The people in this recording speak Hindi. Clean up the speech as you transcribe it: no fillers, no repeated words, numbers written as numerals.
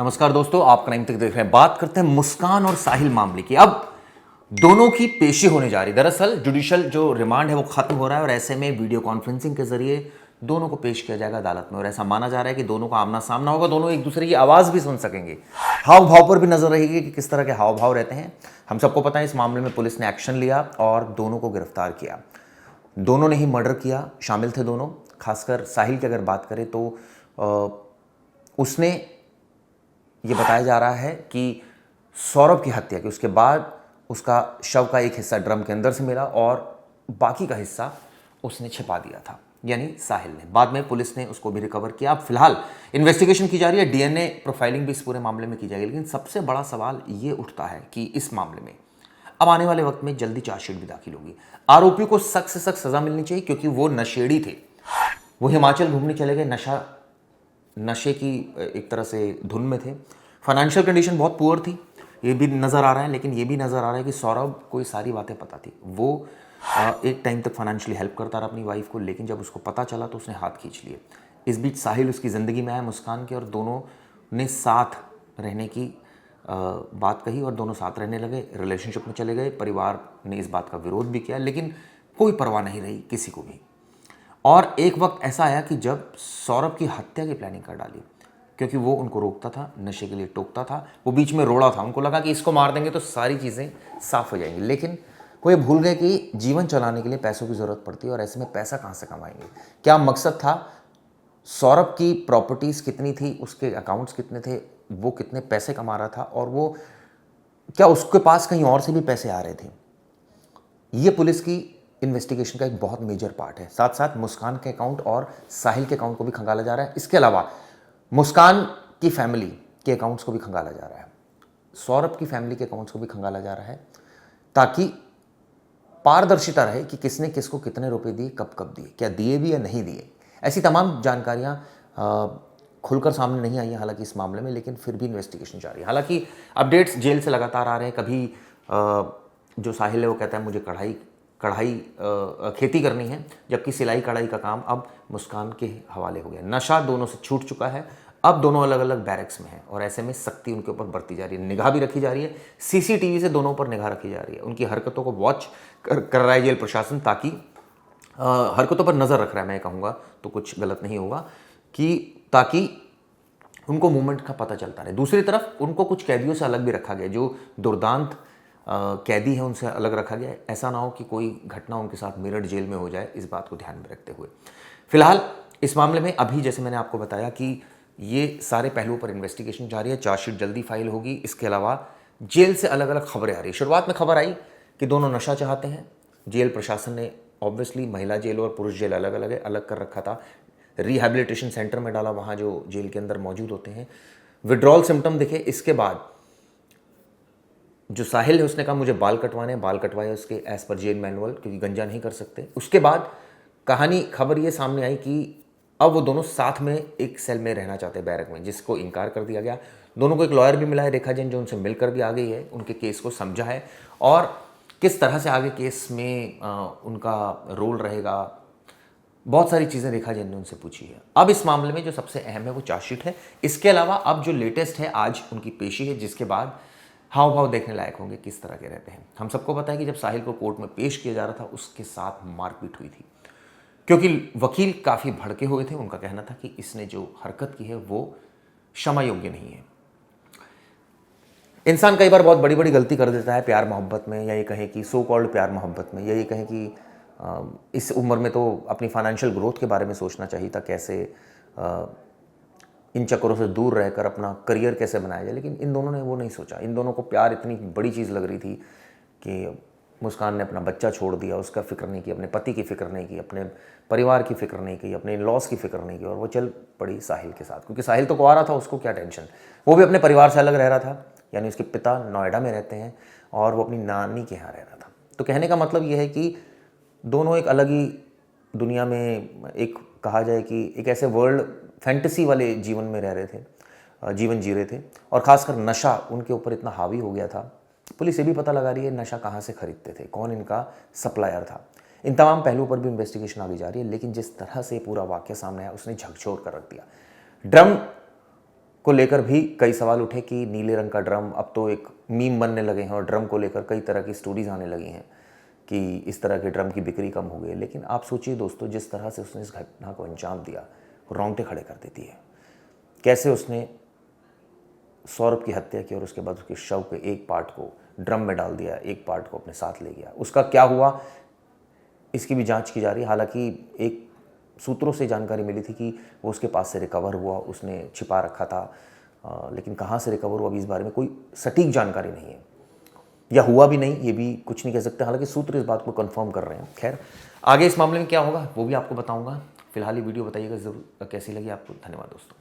नमस्कार दोस्तों, आप क्राइम तक देख रहे हैं। बात करते हैं मुस्कान और साहिल मामले की। अब दोनों की पेशी होने जा रही। दरअसल जुडिशियल जो रिमांड है वो खत्म हो रहा है और ऐसे में वीडियो कॉन्फ्रेंसिंग के जरिए दोनों को पेश किया जाएगा अदालत में। और ऐसा माना जा रहा है कि दोनों का आमना सामना होगा, दोनों एक दूसरे की आवाज भी सुन सकेंगे। हाव भाव पर भी नजर रहेगी कि किस तरह के हाव भाव रहते हैं। हम सबको पता है इस मामले में पुलिस ने एक्शन लिया और दोनों को गिरफ्तार किया। दोनों ने ही मर्डर किया, शामिल थे दोनों। खासकर साहिल की अगर बात करें तो उसने ये बताया जा रहा है कि सौरभ की हत्या की उसके बाद उसका शव का एक हिस्सा ड्रम के अंदर से मिला और बाकी का हिस्सा उसने छिपा दिया था, यानी साहिल ने। बाद में पुलिस ने उसको भी रिकवर किया। अब फिलहाल इन्वेस्टिगेशन की जा रही है, डीएनए प्रोफाइलिंग भी इस पूरे मामले में की जाएगी। लेकिन सबसे बड़ा सवाल ये उठता है कि इस मामले में अब आने वाले वक्त में जल्दी चार्जशीट भी दाखिल होगी। आरोपी को सख्त से सख्त सजा मिलनी चाहिए क्योंकि वो नशेड़ी थे। वो हिमाचल घूमने चले गए, नशे की एक तरह से धुन में थे। फाइनेंशियल कंडीशन बहुत पुअर थी, ये भी नज़र आ रहा है। लेकिन ये भी नज़र आ रहा है कि सौरभ को ये सारी बातें पता थी। वो एक टाइम तक फाइनेंशियली हेल्प करता रहा अपनी वाइफ को, लेकिन जब उसको पता चला तो उसने हाथ खींच लिए। इस बीच साहिल उसकी ज़िंदगी में आया, मुस्कान के, और दोनों ने साथ रहने की बात कही और दोनों साथ रहने लगे, रिलेशनशिप में चले गए। परिवार ने इस बात का विरोध भी किया, लेकिन कोई परवाह नहीं रही किसी को भी। और एक वक्त ऐसा आया कि जब सौरभ की हत्या की प्लानिंग कर डाली, क्योंकि वो उनको रोकता था, नशे के लिए टोकता था, वो बीच में रोड़ा था। उनको लगा कि इसको मार देंगे तो सारी चीज़ें साफ हो जाएंगी। लेकिन वो ये भूल गए कि जीवन चलाने के लिए पैसों की ज़रूरत पड़ती है और ऐसे में पैसा कहाँ से कमाएंगे। क्या मकसद था? सौरभ की प्रॉपर्टीज़ कितनी थी, उसके अकाउंट्स कितने थे, वो कितने पैसे कमा रहा था, और वो क्या उसके पास कहीं और से भी पैसे आ रहे थे। ये पुलिस की इन्वेस्टिगेशन का एक बहुत मेजर पार्ट है। साथ साथ मुस्कान के अकाउंट और साहिल के अकाउंट को भी खंगाला जा रहा है। इसके अलावा मुस्कान की फैमिली के अकाउंट्स को भी खंगाला जा रहा है, सौरभ की फैमिली के अकाउंट्स को भी खंगाला जा रहा है, ताकि पारदर्शिता रहे कि किसने किसको कितने रुपए दिए, कब कब दिए, क्या दिए भी या नहीं दिए। ऐसी तमाम जानकारियां खुलकर सामने नहीं आई हैं हालांकि इस मामले में, लेकिन फिर भी इन्वेस्टिगेशन जारी है। हालांकि अपडेट्स जेल से लगातार आ रहे हैं। कभी जो साहिल है वो कहता है मुझे खेती करनी है, जबकि सिलाई कढ़ाई का काम अब मुस्कान के हवाले हो गया। नशा दोनों से छूट चुका है, अब दोनों अलग अलग बैरक्स में हैं और ऐसे में सख्ती उनके ऊपर बरती जा रही है, निगाह भी रखी जा रही है। सीसीटीवी से दोनों पर निगाह रखी जा रही है, उनकी हरकतों को वॉच कर रहा है जेल प्रशासन, ताकि हरकतों पर नज़र रख रहा है, मैं कहूँगा तो कुछ गलत नहीं होगा, कि ताकि उनको मूवमेंट का पता चलता रहे। दूसरी तरफ उनको कुछ कैदियों से अलग भी रखा गया, जो दुर्दांत कैदी है उनसे अलग रखा गया है। ऐसा ना हो कि कोई घटना उनके साथ मेरठ जेल में हो जाए, इस बात को ध्यान में रखते हुए फिलहाल इस मामले में अभी जैसे मैंने आपको बताया कि ये सारे पहलुओं पर इन्वेस्टिगेशन जारी है। चार्जशीट जल्दी फाइल होगी। इसके अलावा जेल से अलग अलग खबरें आ रही है। शुरुआत में खबर आई कि दोनों नशा चाहते हैं। जेल प्रशासन ने ऑब्वियसली महिला जेल और पुरुष जेल अलग अलग है, अलग कर रखा था, रिहैबिलिटेशन सेंटर में डाला, वहाँ जो जेल के अंदर मौजूद होते हैं। विड्रॉल सिम्टम दिखे। इसके बाद जो साहिल है उसने कहा मुझे बाल कटवाने, बाल कटवाए उसके एज पर जेल मैनुअल, क्योंकि गंजा नहीं कर सकते। उसके बाद खबर ये सामने आई कि अब वो दोनों साथ में एक सेल में रहना चाहते हैं, बैरक में, जिसको इनकार कर दिया गया। दोनों को एक लॉयर भी मिला है, रेखा जैन, जो उनसे मिलकर भी आ गई है, उनके केस को समझा है और किस तरह से आगे केस में उनका रोल रहेगा, बहुत सारी चीज़ें रेखा जैन ने उनसे पूछी है। अब इस मामले में जो सबसे अहम है वो चार्जशीट है। इसके अलावा अब जो लेटेस्ट है, आज उनकी पेशी है, जिसके बाद हाव भाव देखने लायक होंगे किस तरह के रहते हैं। हम सबको पता है कि जब साहिल को कोर्ट में पेश किया जा रहा था उसके साथ मारपीट हुई थी, क्योंकि वकील काफ़ी भड़के हुए थे। उनका कहना था कि इसने जो हरकत की है वो क्षमा योग्य नहीं है। इंसान कई बार बहुत बड़ी बड़ी गलती कर देता है प्यार मोहब्बत में, या ये कहें कि सो कॉल्ड प्यार मोहब्बत में, या ये कहें कि इस उम्र में तो अपनी फाइनेंशियल ग्रोथ के बारे में सोचना चाहिए था, कैसे इन चक्करों से दूर रहकर अपना करियर कैसे बनाया जाए। लेकिन इन दोनों ने वो नहीं सोचा। इन दोनों को प्यार इतनी बड़ी चीज़ लग रही थी कि मुस्कान ने अपना बच्चा छोड़ दिया, उसका फिक्र नहीं की, अपने पति की फिक्र नहीं की, अपने परिवार की फिक्र नहीं की, अपने इन लॉस की फिक्र नहीं की, और वो चल पड़ी साहिल के साथ। क्योंकि साहिल तो कुंवारा था, उसको क्या टेंशन, वो भी अपने परिवार से अलग रह रहा था, यानी उसके पिता नोएडा में रहते हैं और वो अपनी नानी के यहाँ रह रहा था। तो कहने का मतलब ये है कि दोनों एक अलग ही दुनिया में, एक कहा जाए कि एक ऐसे वर्ल्ड फैंटेसी वाले जीवन में रह रहे थे, जीवन जी रहे थे, और ख़ासकर नशा उनके ऊपर इतना हावी हो गया था। पुलिस ये भी पता लगा रही है नशा कहाँ से खरीदते थे, कौन इनका सप्लायर था। इन तमाम पहलुओं पर भी इन्वेस्टिगेशन आगे जा रही है। लेकिन जिस तरह से पूरा वाक्य सामने आया उसने झकझोर कर रख दिया। ड्रम को लेकर भी कई सवाल उठे कि नीले रंग का ड्रम, अब तो एक मीम बनने लगे हैं और ड्रम को लेकर कई तरह की स्टोरीज आने लगी हैं कि इस तरह के ड्रम की बिक्री कम हो गई। लेकिन आप सोचिए दोस्तों, जिस तरह से उसने इस घटना को अंजाम दिया, रोंगटे खड़े कर देती है। कैसे उसने सौरभ की हत्या की और उसके बाद उसके शव के एक पार्ट को ड्रम में डाल दिया, एक पार्ट को अपने साथ ले गया। उसका क्या हुआ इसकी भी जांच की जा रही है। हालांकि एक सूत्रों से जानकारी मिली थी कि वो उसके पास से रिकवर हुआ, उसने छिपा रखा था, लेकिन कहाँ से रिकवर हुआ अभी इस बारे में कोई सटीक जानकारी नहीं है, या हुआ भी नहीं ये भी कुछ नहीं कह सकते। हालांकि सूत्र इस बात को कंफर्म कर रहे हैं। खैर, आगे इस मामले में क्या होगा वो भी आपको बताऊंगा। फिलहाल ये वीडियो बताइएगा ज़रूर कैसी लगी आपको। धन्यवाद दोस्तों।